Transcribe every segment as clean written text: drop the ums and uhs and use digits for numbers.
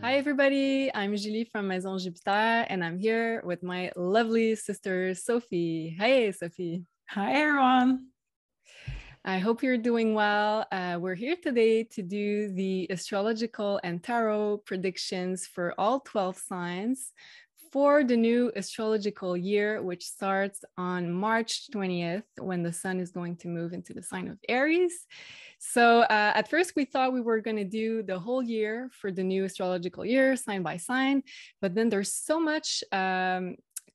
Hi, everybody. I'm Julie from Maison Jupiter, and I'm here with my lovely sister, Sophie. Hey, Sophie. Hi, everyone. I hope you're doing well. We're here today to do the astrological and tarot predictions for all 12 signs for the new astrological year, which starts on March 20th, when the sun is going to move into the sign of Aries. So at first we thought we were going to do the whole year for the new astrological year, sign by sign, but then there's so much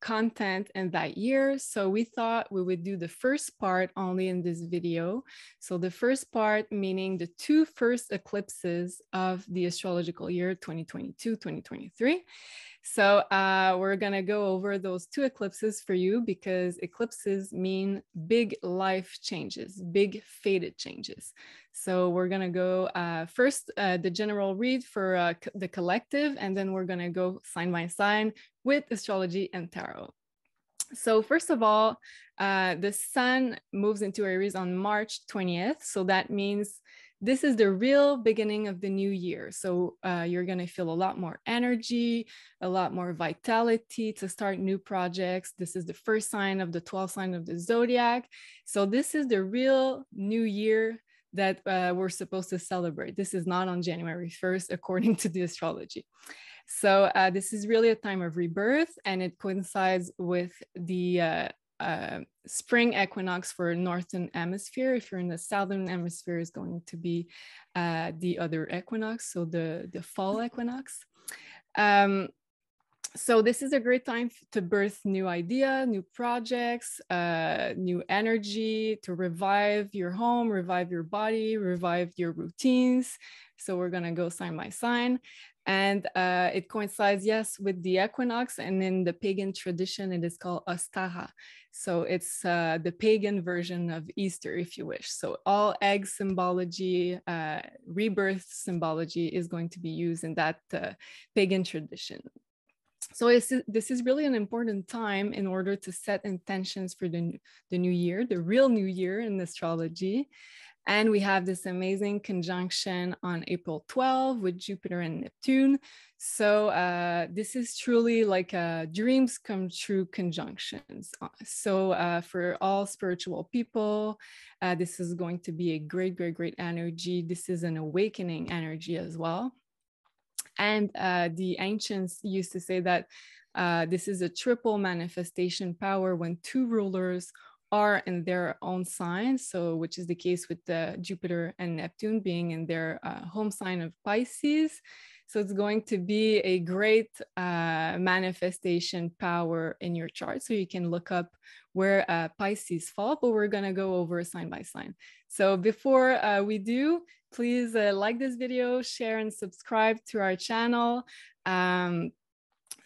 content in that year. So we thought we would do the first part only in this video. So the first part, meaning the two first eclipses of the astrological year 2022-2023. So we're going to go over those two eclipses for you because eclipses mean big life changes, big fated changes. So we're going to go first the general read for the collective, and then we're going to go sign by sign with astrology and tarot. So first of all, the sun moves into Aries on March 20th. So that means this is the real beginning of the new year. So you're going to feel a lot more energy, a lot more vitality to start new projects. This is the first sign of the 12 sign of the zodiac. So this is the real new year that we're supposed to celebrate. This is not on January 1st, according to the astrology. So this is really a time of rebirth, and it coincides with the spring equinox for northern hemisphere. If you're in the southern hemisphere, is going to be the other equinox, so the fall equinox. So this is a great time to birth new idea, new projects, new energy, to revive your home, revive your body, revive your routines. So we're gonna go sign by sign. And it coincides, yes, with the equinox, and in the pagan tradition, it is called Ostara. So it's the pagan version of Easter, if you wish. So all egg symbology, rebirth symbology is going to be used in that pagan tradition. So this is really an important time in order to set intentions for the new year, the real new year in astrology. And we have this amazing conjunction on April 12 with Jupiter and Neptune. So this is truly like dreams come true conjunctions. So for all spiritual people, this is going to be a great, great, great energy. This is an awakening energy as well. And the ancients used to say that this is a triple manifestation power when two rulers are in their own signs, so which is the case with Jupiter and Neptune being in their home sign of Pisces. So it's going to be a great manifestation power in your chart. So you can look up where Pisces fall, but we're going to go over sign by sign. So before we do, please like this video, share and subscribe to our channel.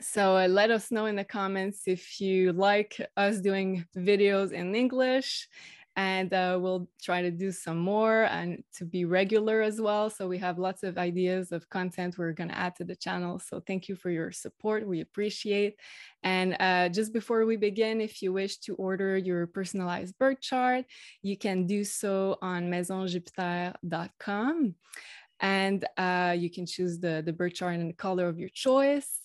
So let us know in the comments if you like us doing videos in English, and we'll try to do some more and to be regular as well. So we have lots of ideas of content we're going to add to the channel. So thank you for your support. We appreciate. And just before we begin, if you wish to order your personalized birth chart, you can do so on maisonjupiter.com. And you can choose the birth chart and the color of your choice.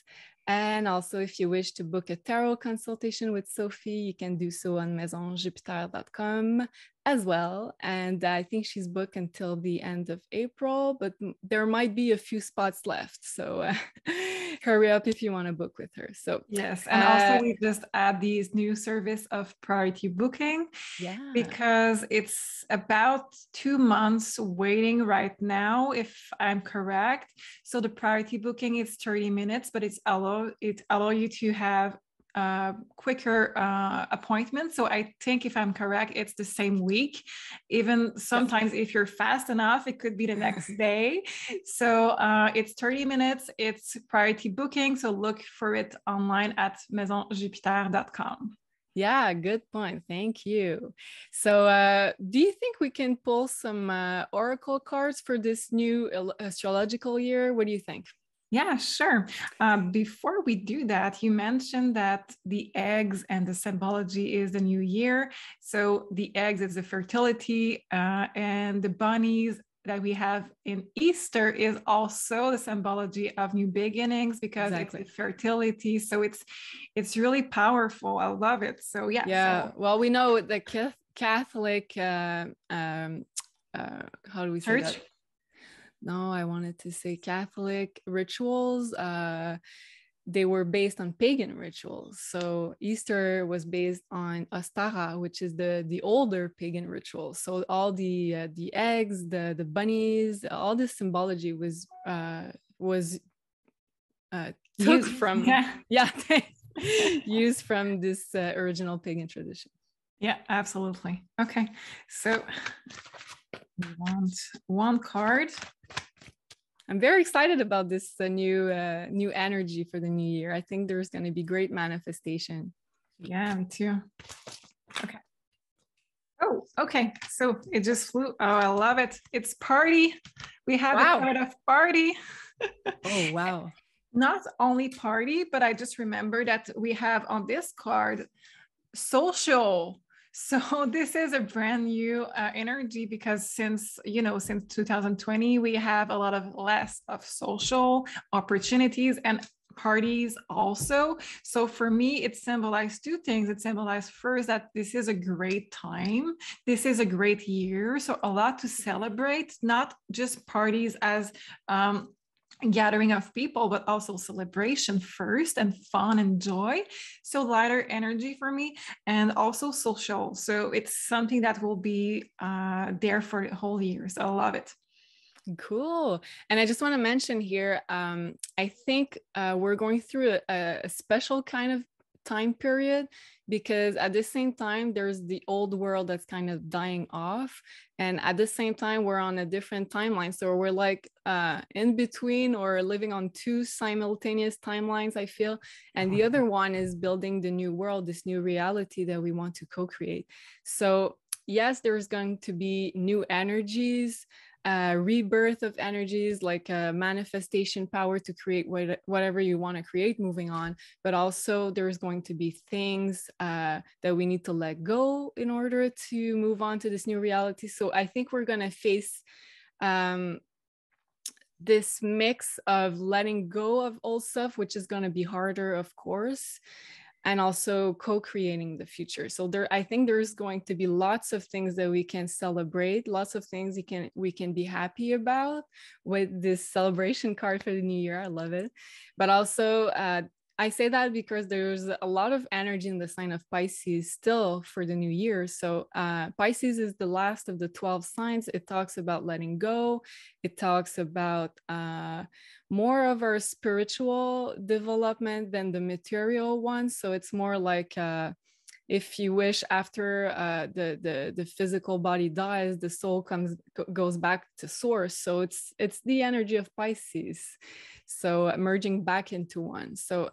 And also, if you wish to book a tarot consultation with Sophie, you can do so on maisonjupiter.com as well. And I think she's booked until the end of April, but there might be a few spots left. So hurry up if you want to book with her. So yes, and also we just add these new service of priority booking, because it's about 2 months waiting right now, if I'm correct. So the priority booking is 30 minutes, but it allow you to have quicker appointments. So I think, if I'm correct, it's the same week. Even sometimes if you're fast enough, it could be the next day. So it's 30 minutes, it's priority booking. So look for it online at maisonjupiter.com. Yeah, good point. Thank you. So do you think we can pull some oracle cards for this new astrological year? What do you think? Yeah, sure. Before we do that, you mentioned that the eggs and the symbology is the new year. So the eggs is the fertility, and the bunnies that we have in Easter is also the symbology of new beginnings, because it's fertility. So it's really powerful. I love it. So yeah. Yeah. Well, we know the Catholic how do we say that? No, I wanted to say Catholic rituals. They were based on pagan rituals. So Easter was based on Ostara, which is the older pagan rituals. So all the eggs, the bunnies, all this symbology was took from used from this original pagan tradition. Yeah, absolutely. Okay, so we want one card. I'm very excited about this new energy for the new year. I think there's going to be great manifestation. Yeah, me too. Okay. Oh, okay. So it just flew. Oh, I love it. It's party. We have the card of party. Oh, wow. Not only party, but I just remember that we have on this card social. So this is a brand new energy, because since 2020, we have a lot of less of social opportunities and parties also. So for me, it symbolized two things. It symbolized first that this is a great time. This is a great year. So a lot to celebrate, not just parties as gathering of people, but also celebration first, and fun and joy. So lighter energy for me, and also social. So it's something that will be there for the whole year. So I love it. Cool. And I just want to mention here, I think we're going through a special kind of time period, because at the same time there's the old world that's kind of dying off, and at the same time we're on a different timeline. So we're like in between, or living on two simultaneous timelines, I feel. And the other one is building the new world, this new reality that we want to co-create. So yes, there's going to be new energies, rebirth of energies, like manifestation power to create whatever you want to create moving on. But also there's going to be things that we need to let go in order to move on to this new reality. So I think we're going to face this mix of letting go of old stuff, which is going to be harder, of course, and also co-creating the future. So I think there's going to be lots of things that we can celebrate, lots of things we can be happy about with this celebration card for the new year. I love it. But also, I say that because there's a lot of energy in the sign of Pisces still for the new year. So Pisces is the last of the 12 signs. It talks about letting go. It talks about more of our spiritual development than the material one. So it's more like if you wish, after the physical body dies, the soul goes back to source. So it's the energy of Pisces, so merging back into one. So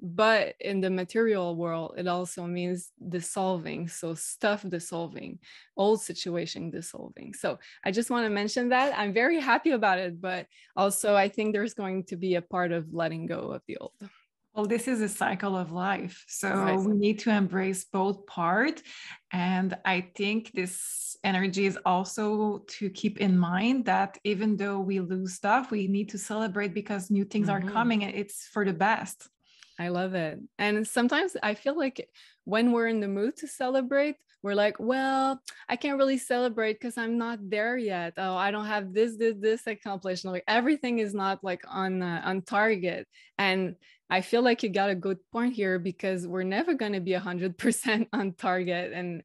but in the material world, it also means dissolving. So stuff dissolving, old situation dissolving. So I just want to mention that. I'm very happy about it, but also I think there's going to be a part of letting go of the old. Well, this is a cycle of life. So we need to embrace both parts. And I think this energy is also to keep in mind that even though we lose stuff, we need to celebrate, because new things are coming, and it's for the best. I love it. And sometimes I feel like when we're in the mood to celebrate, we're like, well, I can't really celebrate because I'm not there yet. Oh, I don't have this accomplished. Like everything is not like on target. And I feel like you got a good point here, because we're never going to be 100% on target and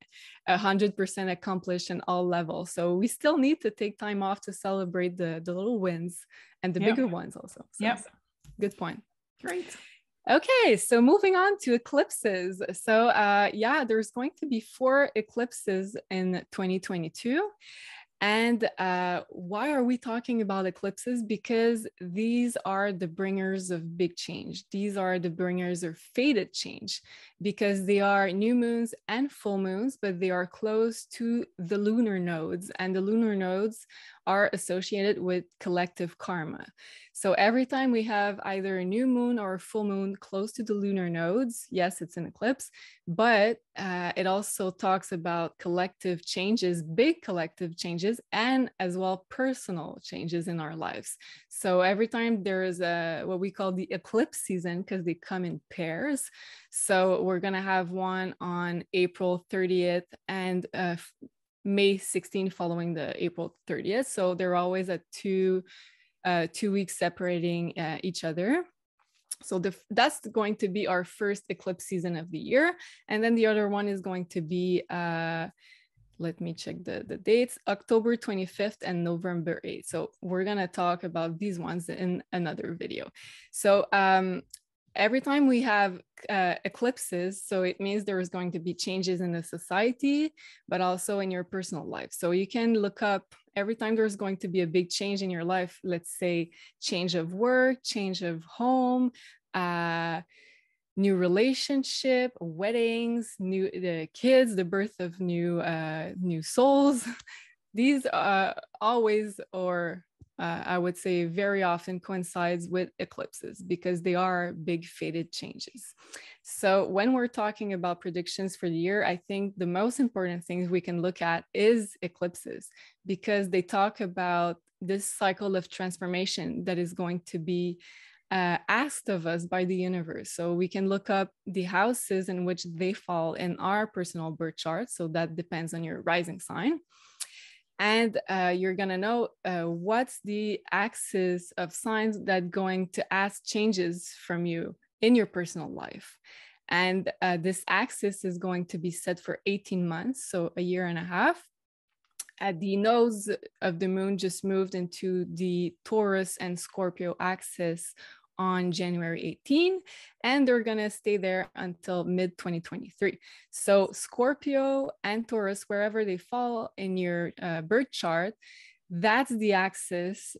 100% accomplished in all levels. So we still need to take time off to celebrate the little wins and the bigger ones also. So, good point. Great. Okay, so moving on to eclipses. So yeah, there's going to be 4 eclipses in 2022. And why are we talking about eclipses? Because these are the bringers of big change. These are the bringers of fated change, because they are new moons and full moons, but they are close to the lunar nodes. And the lunar nodes are associated with collective karma. So every time we have either a new moon or a full moon close to the lunar nodes, yes, it's an eclipse, but it also talks about collective changes, big collective changes, and as well personal changes in our lives. So every time there is what we call the eclipse season, because they come in pairs. So we're going to have one on April 30th and May 16th following the April 30th. So they're always at 2 weeks separating each other. So that's going to be our first eclipse season of the year. And then the other one is going to be, let me check the dates, October 25th and November 8th. So we're going to talk about these ones in another video. So every time we have eclipses, so it means there is going to be changes in the society, but also in your personal life. So you can look up every time there's going to be a big change in your life, let's say change of work, change of home, new relationship, weddings, the kids, the birth of new souls. These always, or I would say very often, coincides with eclipses because they are big fated changes. So when we're talking about predictions for the year, I think the most important things we can look at is eclipses, because they talk about this cycle of transformation that is going to be asked of us by the universe. So we can look up the houses in which they fall in our personal birth chart. So that depends on your rising sign. And you're going to know what's the axis of signs that going to ask changes from you in your personal life. And this axis is going to be set for 18 months, so a year and a half. The nodes of the moon just moved into the Taurus and Scorpio axis on January 18, and they're going to stay there until mid-2023. So Scorpio and Taurus, wherever they fall in your birth chart, that's the axis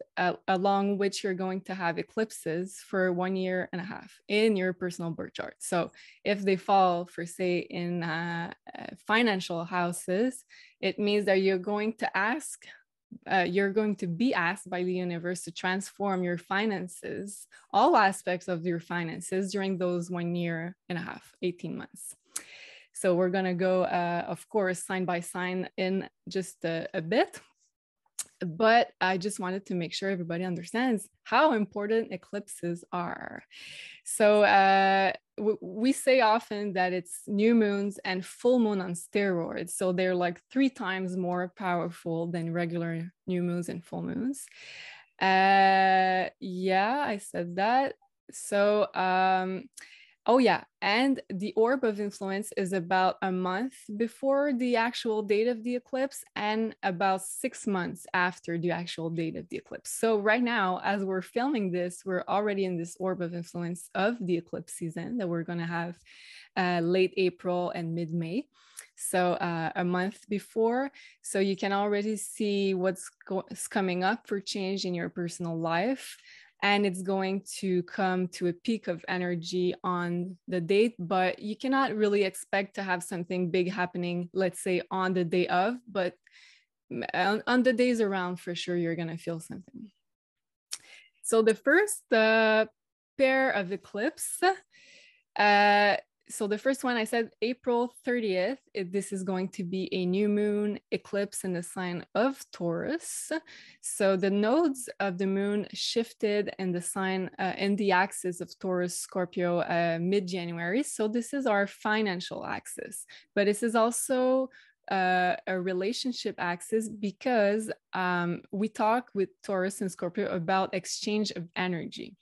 along which you're going to have eclipses for 1 year and a half in your personal birth chart. So if they fall, for say, in financial houses, it means that you're going to be asked by the universe to transform your finances, all aspects of your finances during those 1 year and a half, 18 months. So we're going to go, of course, sign by sign in just a bit. But I just wanted to make sure everybody understands how important eclipses are. So we say often that it's new moons and full moon on steroids. So they're like 3 times more powerful than regular new moons and full moons. Yeah, I said that. So oh yeah, and the orb of influence is about a month before the actual date of the eclipse and about 6 months after the actual date of the eclipse. So right now, as we're filming this, we're already in this orb of influence of the eclipse season that we're going to have late April and mid-May. So a month before, so you can already see what's coming up for change in your personal life. And it's going to come to a peak of energy on the date, but you cannot really expect to have something big happening, let's say on the day of, but on the days around, for sure, you're going to feel something. So the first pair of eclipse, so the first one I said April 30th, this is going to be a new moon eclipse in the sign of Taurus. So the nodes of the moon shifted in the sign, in the axis of Taurus, Scorpio, mid-January. So this is our financial axis, but this is also a relationship axis because we talk with Taurus and Scorpio about exchange of energy.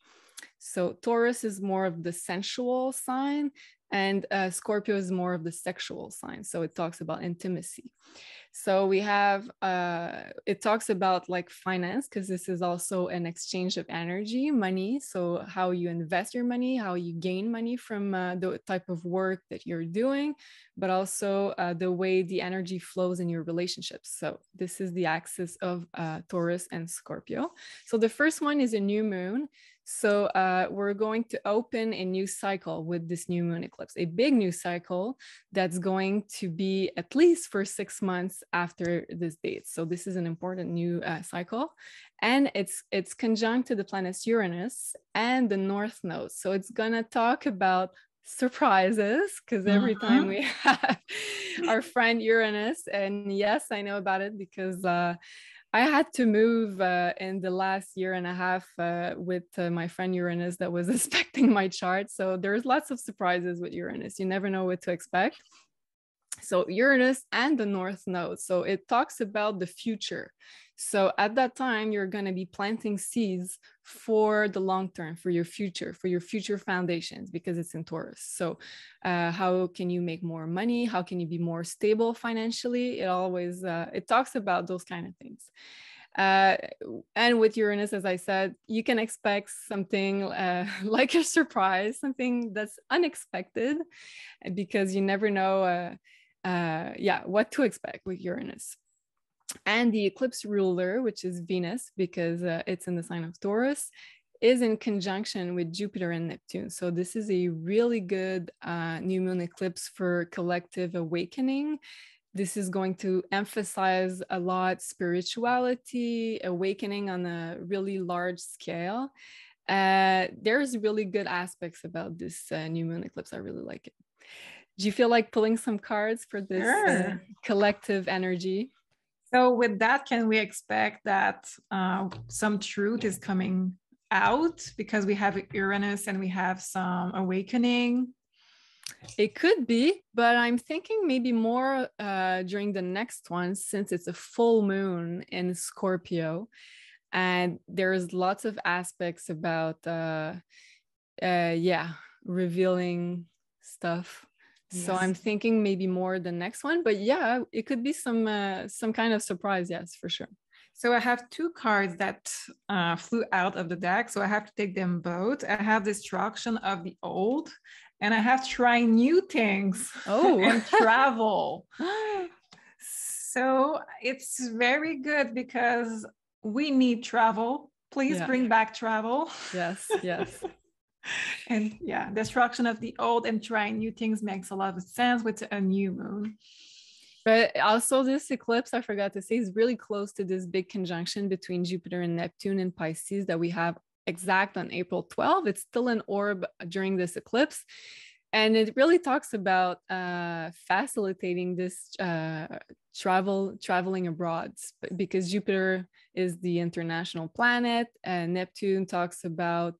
So Taurus is more of the sensual sign, and Scorpio is more of the sexual sign. So it talks about intimacy. So we have, it talks about like finance, because this is also an exchange of energy, money. So how you invest your money, how you gain money from the type of work that you're doing, but also the way the energy flows in your relationships. So this is the axis of Taurus and Scorpio. So the first one is a new moon. So we're going to open a new cycle with this new moon eclipse, a big new cycle that's going to be at least for 6 months weeks after this date. So this is an important new cycle, and it's conjunct to the planets Uranus and the North Node. So it's gonna talk about surprises, because every time we have our friend Uranus, and yes, I know about it because I had to move in the last year and a half with my friend Uranus that was inspecting my chart. So there's lots of surprises with Uranus. You never know what to expect. So Uranus and the North Node. So it talks about the future. So at that time, you're going to be planting seeds for the long term, for your future foundations, because it's in Taurus. So how can you make more money? How can you be more stable financially? It always, it talks about those kind of things. And with Uranus, as I said, you can expect something like a surprise, something that's unexpected, because you never know what to expect with Uranus. And the eclipse ruler, which is Venus, because it's in the sign of Taurus, is in conjunction with Jupiter and Neptune. So this is a really good new moon eclipse for collective awakening. This is going to emphasize a lot spirituality, awakening on a really large scale. There's really good aspects about this new moon eclipse. I really like it. Do you feel like pulling some cards for this collective energy? So with that, can we expect that some truth is coming out because we have Uranus and we have some awakening? It could be, but I'm thinking maybe more during the next one, since it's a full moon in Scorpio, and there's lots of aspects about revealing stuff. Yes. So I'm thinking maybe more the next one, but yeah, it could be some kind of surprise. Yes, for sure. So I have two cards that flew out of the deck, so I have to take them both. I have Destruction of the Old, and I have Trying New Things and Travel. So it's very good because we need travel. Please bring back travel. Yes, yes. And yeah, Destruction of the Old and Trying New Things makes a lot of sense with a new moon. But also this eclipse, I forgot to say, is really close to this big conjunction between Jupiter and Neptune in Pisces that we have exact on April 12th. It's still an orb during this eclipse. And it really talks about facilitating this traveling abroad, because Jupiter is the international planet, and Neptune talks about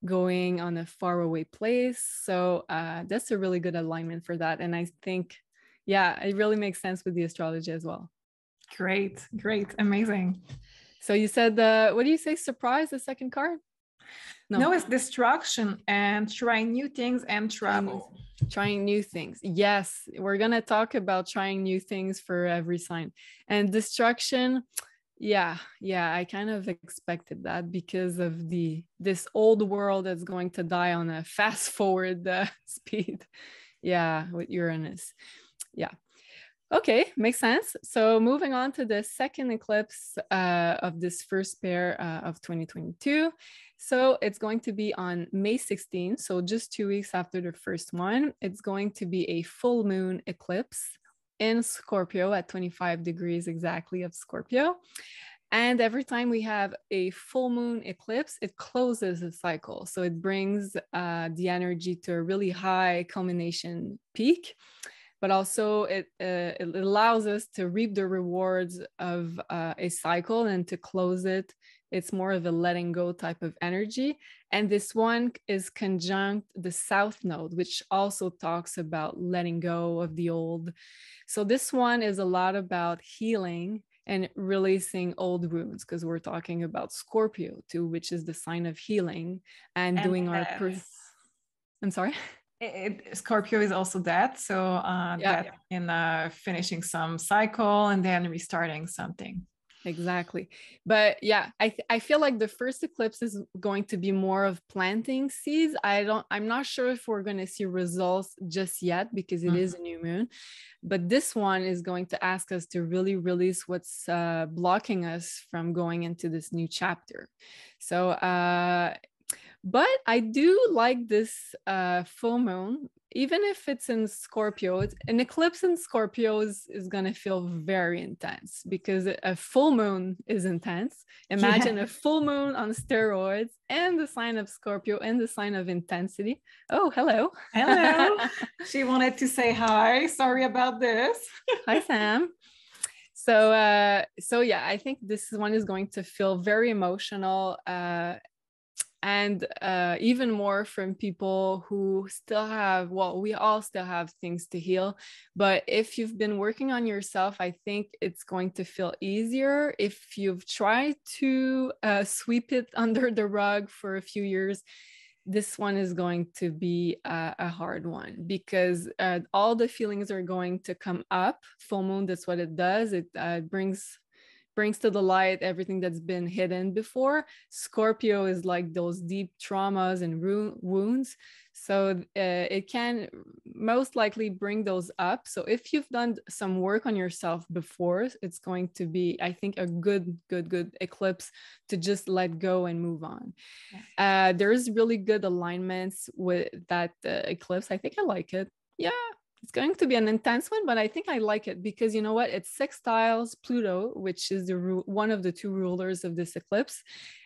going on a faraway place. So that's a really good alignment for that. And I think, yeah, it really makes sense with the astrology as well. Great, amazing. So you said, what do you say? Surprise, the second card? No, it's Destruction and Trying New Things and Travel. Trying new things. Yes, we're going to talk about trying new things for every sign. And Destruction, yeah, I kind of expected that because of this old world that's going to die on a fast forward speed. Yeah, with Uranus. Yeah. Okay, makes sense. So moving on to the second eclipse of this first pair of 2022. So it's going to be on May 16th. So just 2 weeks after the first one. It's going to be a full moon eclipse in Scorpio at 25 degrees exactly of Scorpio. And every time we have a full moon eclipse, it closes the cycle. So it brings the energy to a really high culmination peak. But also it allows us to reap the rewards of a cycle, and to close it, it's more of a letting go type of energy. And this one is conjunct the South Node, which also talks about letting go of the old. So this one is a lot about healing and releasing old wounds, because we're talking about Scorpio too, which is the sign of healing and doing our... I'm sorry? Scorpio is also that. So in finishing some cycle and then restarting something. Exactly. But yeah, I feel like the first eclipse is going to be more of planting seeds. I'm not sure if we're going to see results just yet, because it is a new moon. But this one is going to ask us to really release what's blocking us from going into this new chapter. So But I do like this full moon, even if it's in Scorpio. An eclipse in Scorpio is going to feel very intense because a full moon is intense. Imagine a full moon on steroids and the sign of Scorpio and the sign of intensity. Oh, hello. Hello. She wanted to say hi. Sorry about this. Hi, Sam. So yeah, I think this one is going to feel very emotional, and even more from people who still have, well, we all still have things to heal. But if you've been working on yourself, I think it's going to feel easier. If you've tried to sweep it under the rug for a few years, this one is going to be a hard one, because all the feelings are going to come up. Full moon, that's what it does. It brings to the light everything that's been hidden before. Scorpio is like those deep traumas and wounds. So it can most likely bring those up. So if you've done some work on yourself before, it's going to be, I think, a good eclipse to just let go and move on. Yeah. There's really good alignments with that eclipse. I think I like it. Yeah. It's going to be an intense one, but I think I like it because, you know what? It sextiles Pluto, which is one of the two rulers of this eclipse,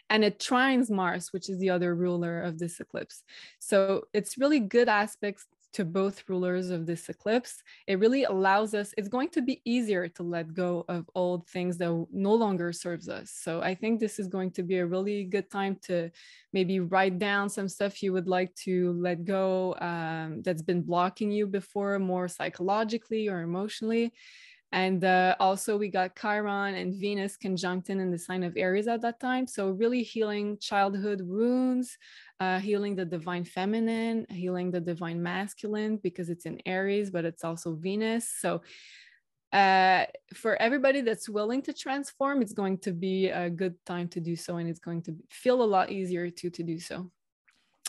and it trines Mars, which is the other ruler of this eclipse. So it's really good aspects to both rulers of this eclipse. It really allows us, it's going to be easier to let go of old things that no longer serves us. So I think this is going to be a really good time to maybe write down some stuff you would like to let go, that's been blocking you before, more psychologically or emotionally. And also we got Chiron and Venus conjuncting in the sign of Aries at that time. So really healing childhood wounds, healing the divine feminine, healing the divine masculine, because it's in Aries, but it's also Venus. So for everybody that's willing to transform, it's going to be a good time to do so. And it's going to feel a lot easier to do so.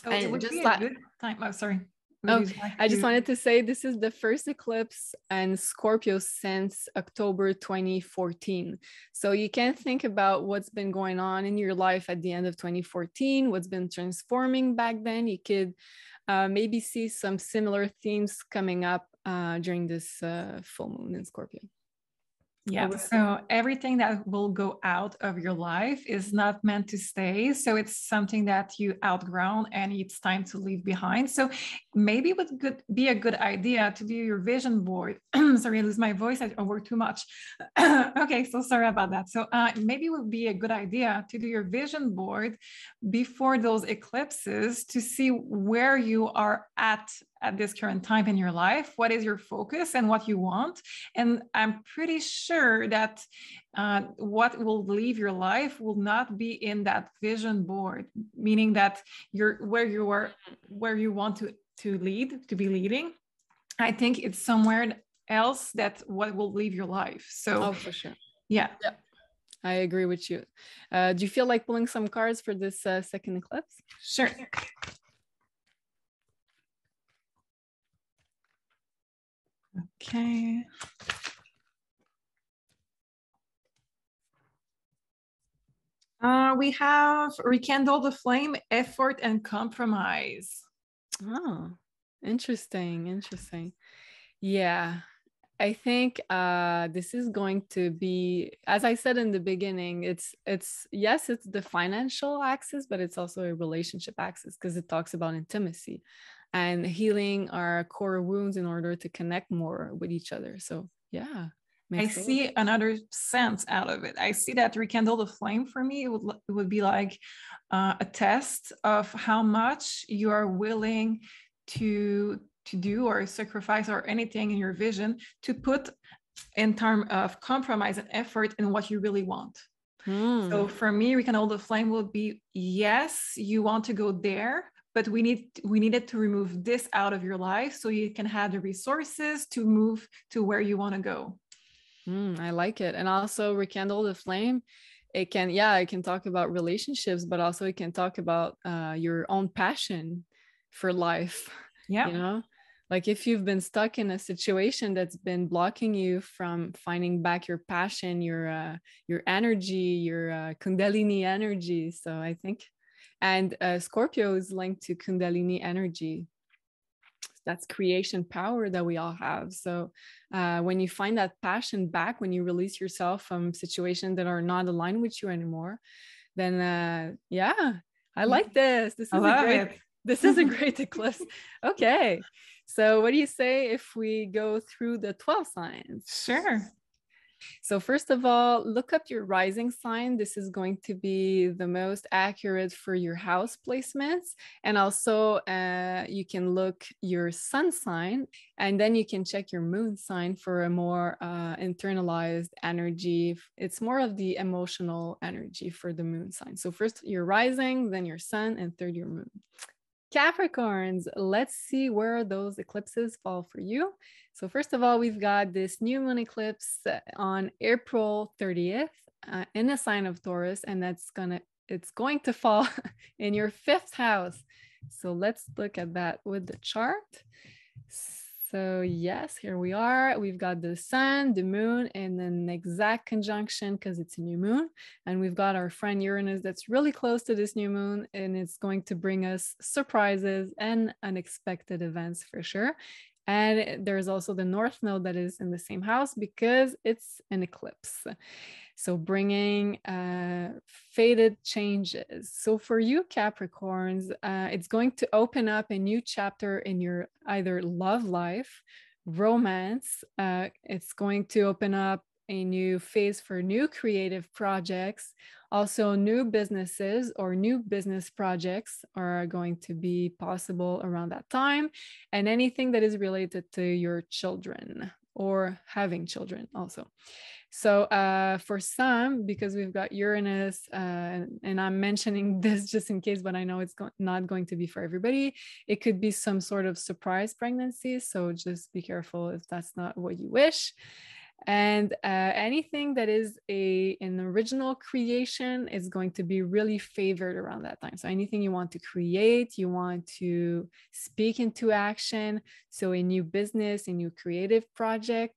Oh, and it would be a good time. Oh, sorry. Oh, I just wanted to say this is the first eclipse in Scorpio since October 2014. So you can think about what's been going on in your life at the end of 2014, what's been transforming back then. You could maybe see some similar themes coming up during this full moon in Scorpio. Yeah, so everything that will go out of your life is not meant to stay. So it's something that you outgrown and it's time to leave behind. So maybe it would be a good idea to do your vision board. Sorry, I lose my voice. I work too much. Okay, so sorry about that. So maybe it would be a good idea to do your vision board before those eclipses to see where you are at this current time in your life, what is your focus and what you want. And I'm pretty sure that what will leave your life will not be in that vision board, meaning that you're where you want to be leading. I think it's somewhere else that what will leave your life. So for sure. Yeah. I agree with you. Do you feel like pulling some cards for this second eclipse? Sure. Okay. We have rekindle the flame, effort, and compromise. Oh, interesting. Yeah, I think this is going to be, as I said in the beginning, it's yes, it's the financial axis, but it's also a relationship axis because it talks about intimacy and healing our core wounds in order to connect more with each other. So yeah, I see another sense out of it. I see that rekindle the flame for me, it would be like a test of how much you are willing to do or sacrifice or anything in your vision to put in terms of compromise and effort in what you really want. So for me, rekindle the flame would be, yes, you want to go there, but we needed to remove this out of your life so you can have the resources to move to where you want to go. I like it. And also rekindle the flame. It can talk about relationships, but also it can talk about your own passion for life. Yeah. You know, like if you've been stuck in a situation that's been blocking you from finding back your passion, your energy, your Kundalini energy. So I think, And Scorpio is linked to Kundalini energy. That's creation power that we all have. So when you find that passion back, when you release yourself from situations that are not aligned with you anymore, then yeah, I like this. This is a great eclipse. Okay. So what do you say if we go through the 12 signs? Sure. So first of all, look up your rising sign. This is going to be the most accurate for your house placements. And also you can look your sun sign, and then you can check your moon sign for a more internalized energy. It's more of the emotional energy for the moon sign. So first your rising, then your sun, and third your moon. Capricorns, let's see where those eclipses fall for you. So first of all, we've got this new moon eclipse on April 30th in a sign of Taurus, and it's going to fall in your 5th house. So let's look at that with the chart. So yes, here we are. We've got the sun, the moon, and an exact conjunction because it's a new moon. And we've got our friend Uranus that's really close to this new moon, and it's going to bring us surprises and unexpected events for sure. And there's also the North Node that is in the same house because it's an eclipse. So bringing fated changes. So for you Capricorns, it's going to open up a new chapter in your either love life, romance. It's going to open up a new phase for new creative projects. Also, new businesses or new business projects are going to be possible around that time. And anything that is related to your children or having children also. So for some, because we've got Uranus, and I'm mentioning this just in case, but I know it's not going to be for everybody. It could be some sort of surprise pregnancy. So just be careful if that's not what you wish. And anything that is an original creation is going to be really favored around that time. So anything you want to create, you want to speak into action. So a new business, a new creative project,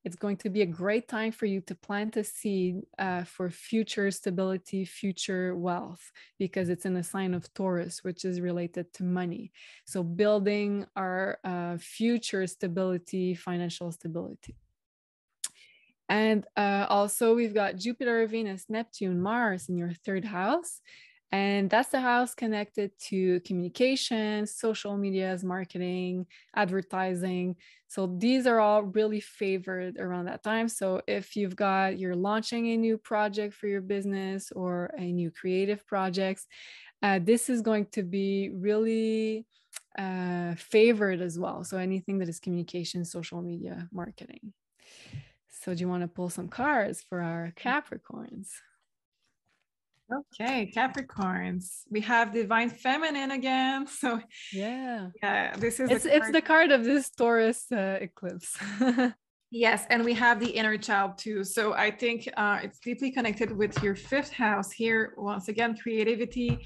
it's going to be a great time for you to plant a seed for future stability, future wealth, because it's in a sign of Taurus, which is related to money. So building our future stability, financial stability. And also we've got Jupiter, Venus, Neptune, Mars in your 3rd house. And that's the house connected to communication, social medias, marketing, advertising. So these are all really favored around that time. So if you're launching a new project for your business or a new creative projects, this is going to be really favored as well. So anything that is communication, social media, marketing. So do you want to pull some cards for our Capricorns? Okay, Capricorns. We have Divine Feminine again. So yeah, this is it's the card of this Taurus eclipse. Yes, and we have the inner child too. So I think it's deeply connected with your 5th house here. Once again, creativity,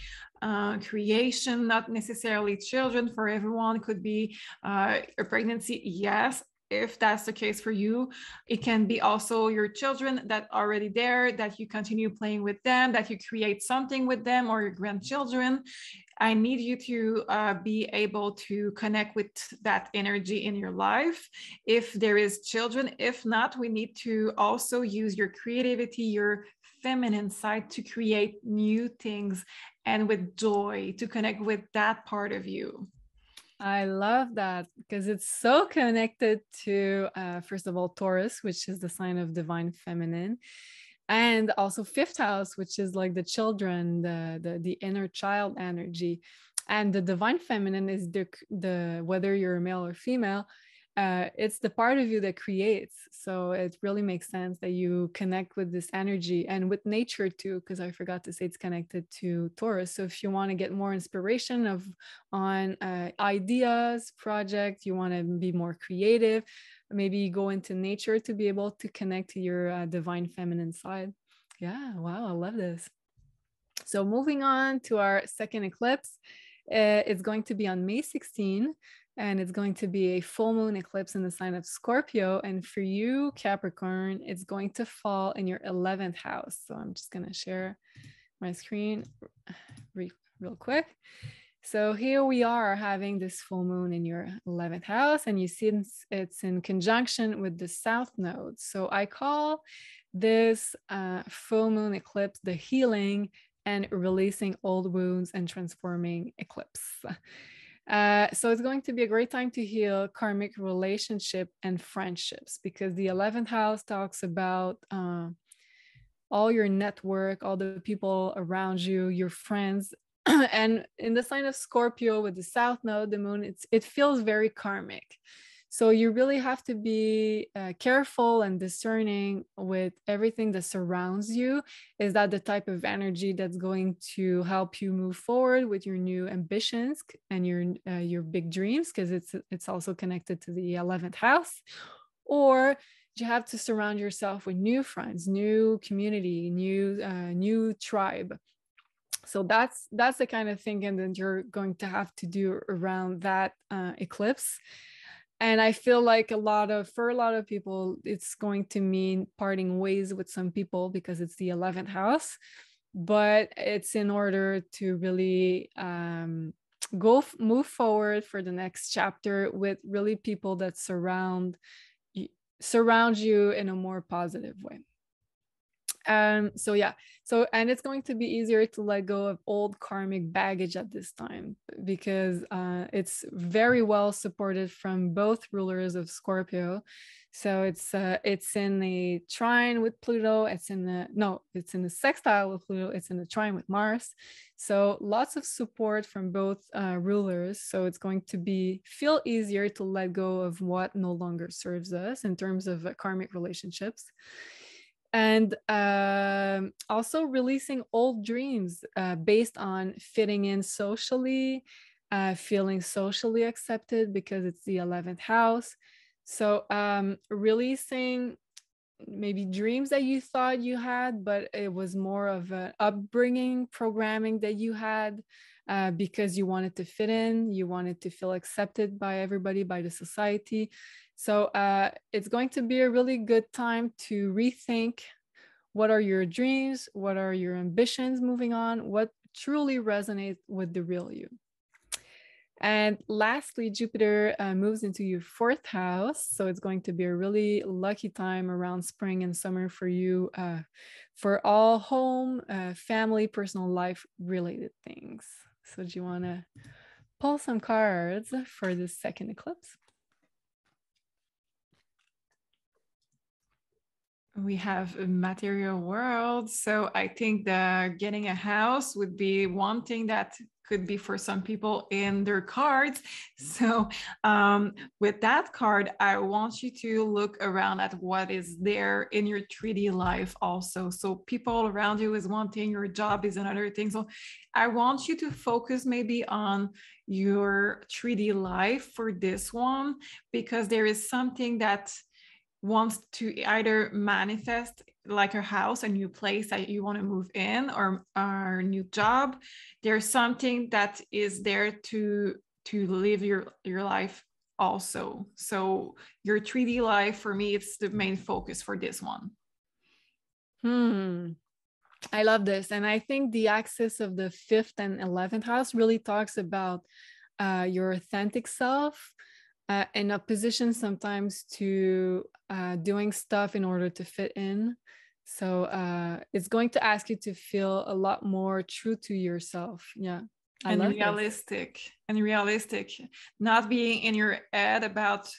creation, not necessarily children for everyone. Could be a pregnancy, yes. If that's the case for you, it can be also your children that are already there, that you continue playing with them, that you create something with them, or your grandchildren. I need you to be able to connect with that energy in your life. If there is children, if not, we need to also use your creativity, your feminine side to create new things and with joy to connect with that part of you. I love that because it's so connected to, first of all, Taurus, which is the sign of divine feminine, and also 5th house, which is like the children, the inner child energy. And the divine feminine is the whether you're a male or female, it's the part of you that creates. So it really makes sense that you connect with this energy and with nature too, because I forgot to say it's connected to Taurus. So if you want to get more inspiration on ideas, projects, you want to be more creative, maybe go into nature to be able to connect to your divine feminine side. Yeah, wow, I love this. So moving on to our 2nd eclipse, it's going to be on May 16. And it's going to be a full moon eclipse in the sign of Scorpio. And for you, Capricorn, it's going to fall in your 11th house. So I'm just going to share my screen real quick. So here we are having this full moon in your 11th house, and you see it's in conjunction with the south node. So I call this full moon eclipse the healing and releasing old wounds and transforming eclipse. So it's going to be a great time to heal karmic relationship and friendships, because the 11th house talks about all your network, all the people around you, your friends. And in the sign of Scorpio with the south node, the moon, it feels very karmic. So you really have to be careful and discerning with everything that surrounds you. Is that the type of energy that's going to help you move forward with your new ambitions and your big dreams? Because it's also connected to the 11th house. Or you have to surround yourself with new friends, new community, new tribe. So that's the kind of thinking that you're going to have to do around that eclipse. And I feel like for a lot of people, it's going to mean parting ways with some people because it's the 11th house. But it's in order to really move forward for the next chapter with really people that surround you in a more positive way. So yeah, and it's going to be easier to let go of old karmic baggage at this time, because it's very well supported from both rulers of Scorpio. So it's in the trine with Pluto. It's in the sextile with Pluto. It's in the trine with Mars. So lots of support from both rulers. So it's going to feel easier to let go of what no longer serves us in terms of karmic relationships. And also releasing old dreams based on fitting in socially, feeling socially accepted, because it's the 11th house. So releasing maybe dreams that you thought you had, but it was more of an upbringing programming that you had because you wanted to fit in, you wanted to feel accepted by everybody, by the society. So it's going to be a really good time to rethink what are your dreams, what are your ambitions moving on, what truly resonates with the real you. And lastly, Jupiter moves into your 4th house. So it's going to be a really lucky time around spring and summer for you for all home, family, personal life related things. So do you want to pull some cards for this second eclipse? We have a material world. So I think that getting a house would be one thing that could be for some people in their cards. So with that card, I want you to look around at what is there in your 3D life also. So people around you is one thing, your job is another thing. So I want you to focus maybe on your 3D life for this one, because there is something that wants to either manifest, like a house, a new place that you want to move in, or a new job. There's something that is there to live your life also. So your 3D life, for me, it's the main focus for this one. I love this. And I think the axis of the 5th and 11th house really talks about your authentic self, in opposition sometimes to doing stuff in order to fit in. So it's going to ask you to feel a lot more true to yourself. Yeah. And realistic, not being in your head about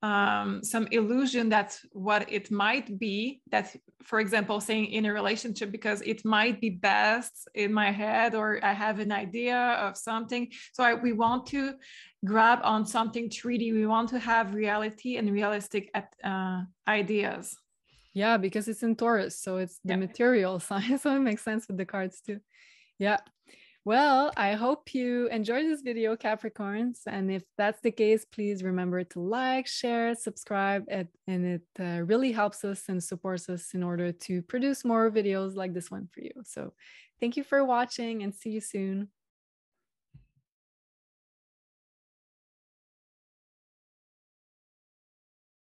some illusion that's what it might be, that, for example, saying in a relationship because it might be best in my head, or I have an idea of something. So we want to grab on something 3D. We want to have reality and realistic ideas. Yeah, because it's in Taurus, so it's the material sign. So it makes sense with the cards too. Yeah. Well, I hope you enjoyed this video, Capricorns. And if that's the case, please remember to like, share, subscribe, and it really helps us and supports us in order to produce more videos like this one for you. So thank you for watching and see you soon.